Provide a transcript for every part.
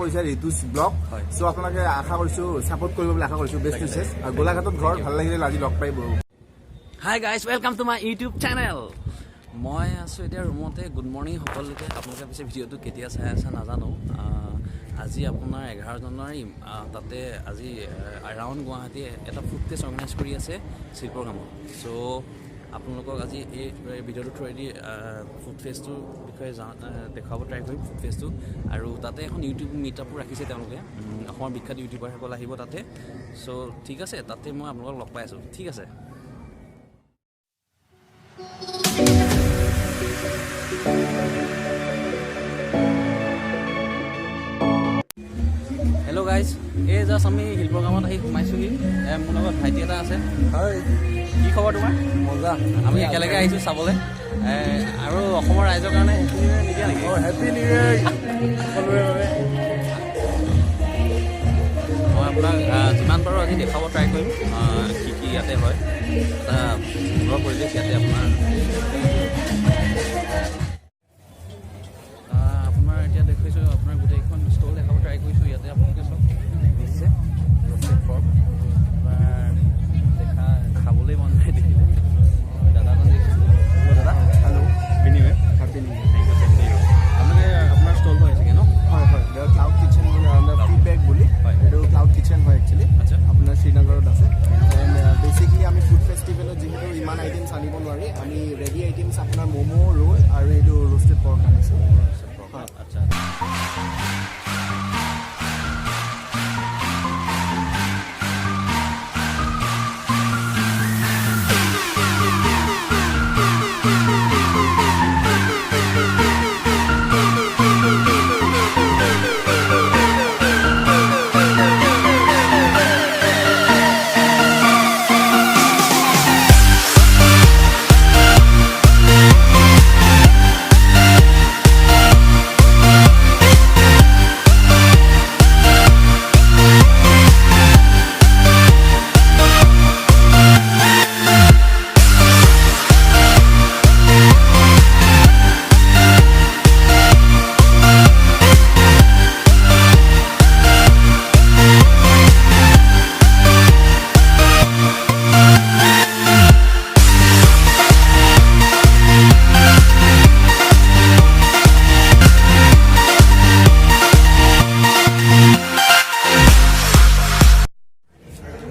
কৰিছে ঋতুজ blog so আপোনালোকে আশা কৰিছো সাপোৰ্ট কৰিব বুলি আশা কৰিছো বেষ্ট উইচেছ আৰু গোলাঘাটত ঘৰ ভাল লাগিলে আজি লগ পাই বহু hi guys welcome to my YouTube channel মই আছোঁ এতিয়া ৰুমতে গুড মৰ্ণিং সকলোকে আপোনালোকে পিছে ভিডিঅ'টো কেতিয়া চাই আছে নাজানো আজি আপোনাৰ 11 জানুৱাৰী তাতে আজি এৰাউণ্ড গুৱাহাটীয়ে এটা ফুড টেষ্ট অৰ্গেনাইজ কৰি আছে শিল্পৰ কামত চ' আপোনালোকক আজি এই ভিডিঅ'টোৰ থ্ৰুৱেদি ফুড ফেষ্টটোৰ বিষয়ে দেখুৱাব ট্ৰাই কৰিম ফুড ফেষ্টটো আৰু তাতে এখন ইউটিউব মিটআপো ৰাখিছে তেওঁলোকে অসমৰ বিখ্যাত ইউটিউবাৰসকল আহিব তাতে চ' ঠিক আছে তাতে মই আপোনালোকক লগ পাই আছোঁ ঠিক আছে হেল্ল' গাইজ এই জাষ্ট আমি শিল্পৰ কামত আহি সোমাইছোঁহি মোৰ লগত ভাইটি এটা আছে হয় কি খবৰ তোমাৰ মজা আমি একেলগে আহিছোঁ চাবলৈ আৰু অসমৰ ৰাইজৰ কাৰণে নিদিয়া নেকি হেপী নিউ ইয়েৰ সকলোৰে বাবে মই আপোনাক যিমান পাৰোঁ আজি দেখাব ট্ৰাই কৰিম কি কি ইয়াতে হয় এটা সুন্দৰ পৰিৱেশ ইয়াতে আপোনাৰ এতিয়া দেখুৱাইছোঁ আপোনাৰ গোটেইখন ষ্টল দেখাব ট্ৰাই কৰিছোঁ ইয়াতে আপোনালোকে চব দিছে ৰ'ষ্টেড পৰ্ক দেখা খাবলৈ মন যায় দেখিলে দাদা দাদা হেল্ল' বিনিময় happy new year thank you আপোনালোকে আপোনাৰ ষ্টল হৈ আছেগৈ ন হয় হয় ক্লাউড কিচেন বুলি ফিডবেক বুলি হয় এইটো ক্লাউড কিচেন হয় একচুৱেলি আচ্ছা আপোনাৰ শ্ৰীনগৰত আছে এণ্ড বেচিকলি আমি ফুড ফেষ্টিভেলত যিহেতু ইমান আইটেমছ আনিব নোৱাৰি আমি ৰেডি আইটেমছ আপোনাৰ ম'ম' ৰোল আৰু এইটো ৰ'ষ্টেড পৰ্ক আনিছোঁ হয় আচ্ছা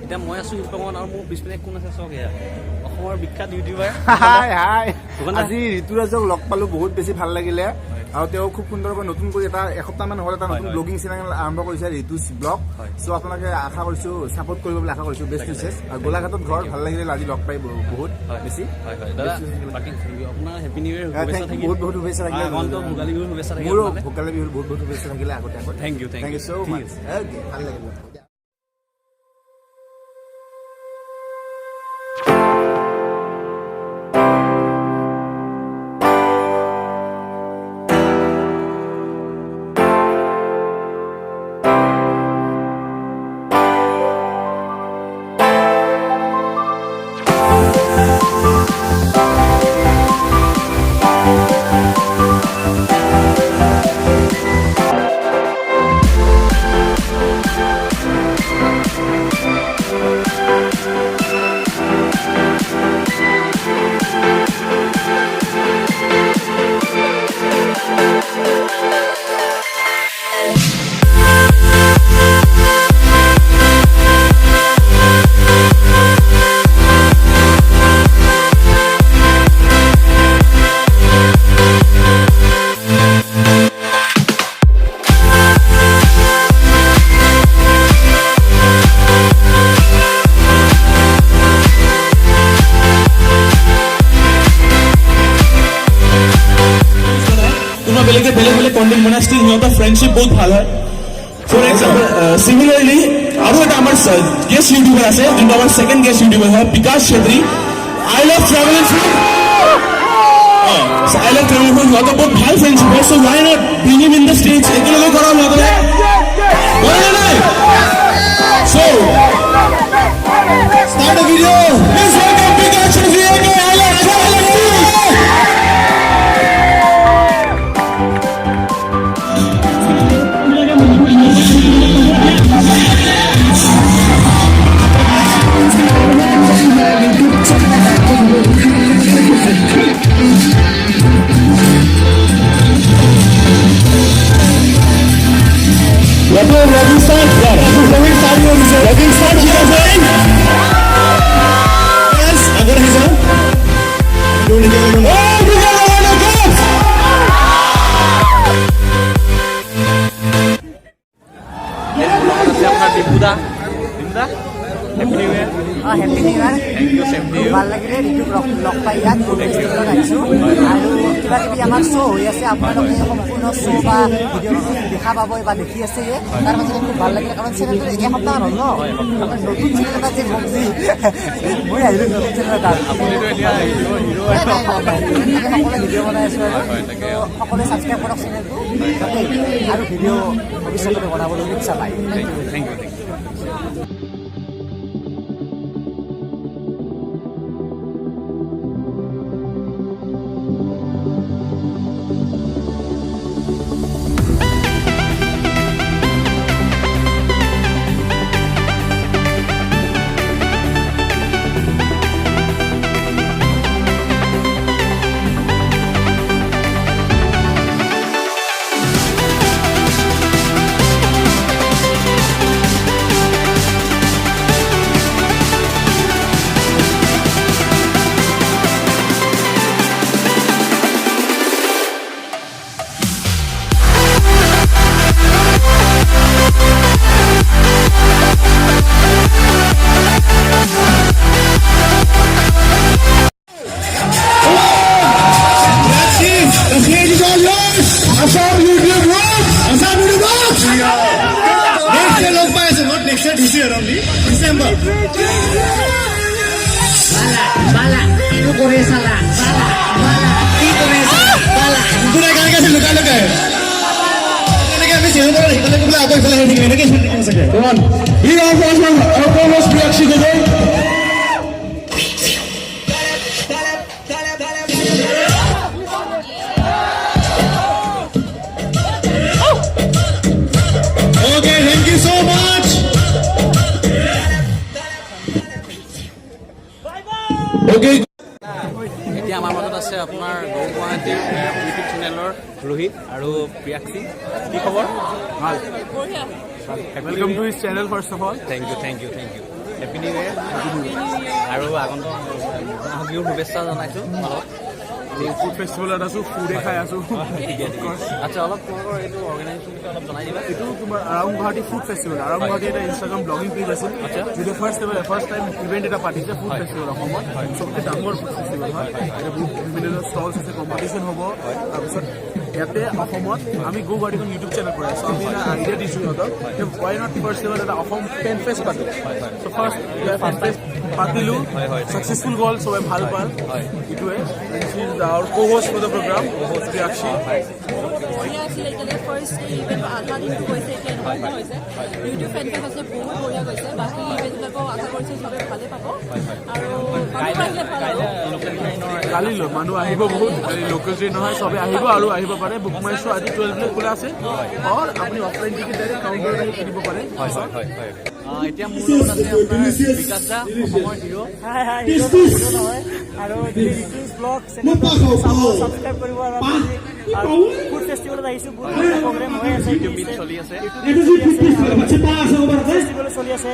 এতিয়া মই আছোঁ শিল্পমত আৰু মোৰ পিছপিনে কোন আছে চাওক এয়া অসমৰ বিখ্যাত ইউটিউবাৰ হাই হাই আজি ঋতুৰাজক লগ পালোঁ বহুত বেছি ভাল লাগিলে আৰু তেওঁ খুব সুন্দৰকৈ নতুন কৰি এটা এসপ্তাহমান হ'ল এটা নতুন ব্লগিং চেনেল আৰম্ভ কৰিছে ঋতুজ ব্লগ চ' আপোনালোকে আশা কৰিছোঁ ছাপোৰ্ট কৰিব বুলি আশা কৰিছোঁ বেষ্ট উইচেছ আৰু গোলাঘাটত ঘৰ ভাল লাগিলে আজি লগ পাই বহুত বেছি আপোনাৰ হেপী নিউ ইয়েৰ বহুত বহুত শুভেচ্ছা থাকিলে ভোগালী বিহুৰ শুভেচ্ছা থাকিলে মোৰো ভোগালী বিহুৰ বহুত বহুত শুভেচ্ছা থাকিলে আগতে thank you thank you so' much ভাল লাগিল বেলেগ কন্টেন্ট বনাই ষ্টিল সিহঁতৰ ফ্ৰেণ্ডশ্বিপ বহুত ভাল হয় ফৰ এক্সাম্পল চিমিলাৰলি আৰু এটা আমাৰ গেষ্ট ইউটিউবাৰ আছে যোনটো আমাৰ ছেকেণ্ড গেষ্ট ইউটিউবাৰ হয় Bikash Chhetri I love travel and food I love travel food সিহঁতৰ বহুত ভাল ফ্ৰেণ্ডশ্বিপ হয় so' why not bring him in the stage একেলগে কৰাম সিহঁতক হয় নে নাই so' start the video' please welcome Bikash Chhetri I love travel and food Vlogging start? Yeah. Vlogging start here. Vlogging start here, saying. Yes, I'm gonna hit on. Don't need to go. Oh, we got a lot of girls. আছে আপোনাৰ বিপুদা বিপুদা happy new year happy new year thank you same to ভাল লাগিলে ঋতুক লগ পাই ইয়াত ফেষ্টিভেলত আহিছোঁ আৰু কিবা কিবি আমাৰ শ্ব' হৈ আছে আপোনালোকে সম্পূৰ্ণ শ্ব' বা ভিডিঅ' দেখা পাব বা দেখি আছে তাৰ মাজতে খুব ভাল লাগিলে কাৰণ চেনেলটো এসপ্তাহ হ'ল ন আমাৰ নতুন চেনেল এটা যে ভক্তি মই আহিলোঁ নতুন চেনেল এটা আপুনিতো এতিয়া হিৰো সকলোৱে ভিডিঅ' বনাই আছোঁ আৰু সকলোৱে ছাবস্ক্ৰাইব কৰক চেনেলটো আৰু ভিডিঅ' ভৱিষ্যতে বনাবলৈ ইচ্ছা পায় thank you The stage is all yours. Assam YouTube Vlog. Assam YouTube Vlog. Next year log pa ase, not next year, this year only. December. Bala, itu Korea salah. Bala, itu Korea salah. Bala. Pura gaane kaise luka luka hai. Leke abhi sehu karo nikale kule aap ifale hai nikale ke shooting ho sake. Come on. Here our co-host Priyaksi Gogoi. Okay, thank you so much. Okay. এতিয়া আমাৰ মাজত আছে আপোনাৰ গৌ গুৱাহাটীৰ YouTube চেনেলৰ ৰোহিত আৰু প্ৰিয়াক্ষী কি খবৰ ভাল welcome to his channel first of all thank you happy new year আৰু আগন্তুক মাঘ বিহুৰ শুভেচ্ছা জনাইছোঁ অলপ ফুড ফেষ্টিভেলত আছোঁ ফুডে খাই আছোঁ আচ্ছা অলপ তোমালোকৰ এইটো অৰ্গেনাইজেশ্যন বিষয়ে অলপ জনাই দিবা এইটো তোমাৰ আৰাম গুৱাহাটী ফুড ফেষ্টিভেল আৰাম গুৱাহাটী এটা ইনষ্টাগ্ৰাম ব্লগিং পেজ আছিল যিটো ফাৰ্ষ্ট টাইম ইভেণ্ট এটা পাতিছে ফুড ফেষ্টিভেল অসমত চবতকৈ ডাঙৰ ফুড ফেষ্টিভেল হয় ইয়াতে বহুত বিভিন্ন ষ্টলছ আছে কম্পিটিশ্যন হ'ব তাৰপিছত ইয়াতে অসমত আমি গো গুৱাহাটীখন ইউটিউব চেনেল কৰি আছোঁ আমি এটা আইডিয়া দিছোঁ সিহঁতক যে ৱাই নট ফাৰ্ষ্ট লেভেল এটা অসম পেন ফেষ্ট পাতোঁ চ' ফাৰ্ষ্ট পেন ফেষ্ট পাতিলোঁ ছাকচেছফুল গ'ল চবে ভাল পাল এইটোৱে our co-host for the program, Priyaksi. বঢ়িয়া আছিলে এতিয়ালৈ ফাৰ্ষ্ট ইভেণ্ট আধা দিনটো গৈছে এতিয়া নহয় হৈছে ইউটিউব ফেন পেজ আছে বহুত বঢ়িয়া গৈছে বাকী ইভেণ্টবিলাকো আশা কৰিছোঁ চবে ভালে পাব আৰু মানুহ আহিলে ভাল আৰু কালিলৈ মানুহ আহিব বহুত লোকেল ট্ৰেইন নহয় চবে আহিব আৰু আহিব পাৰে বুক মাই শ্ব' আজি 12 খোলা আছে আৰু আপুনি অফলাইন টিকেট ডাইৰেক্ট কাউণ্টাৰত আহি কিনিব পাৰে এতিয়া মোৰ লগত আছে আপোনাৰ বিকাশ দা অসমৰ হিৰো আৰু ব্লগ চেনেলটো ছাবস্ক্ৰাইব কৰিব আৰু ফুড ফেষ্টিভেলত আহিছোঁ বহুত প্ৰগ্ৰেম হৈ আছে মিট চলি আছে ফেষ্টিভেল চলি আছে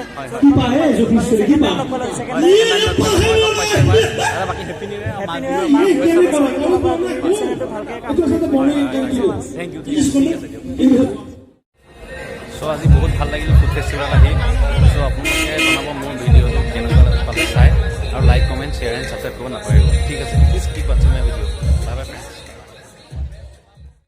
বাকী হেপী নিউ চেনেলটো ভালকৈ কাম থেংক ইউ ঠিক আছে দিয়ক চ' আজি বহুত ভাল লাগিল ফুড ফেষ্টিভেলত আহি চ' আপোনালোকে জনাব মোৰ ভিডিঅ'টো কেনেকুৱা পালে চাই আৰু like comment share and subscribe কৰিব নাপাহৰিব ঠিক আছে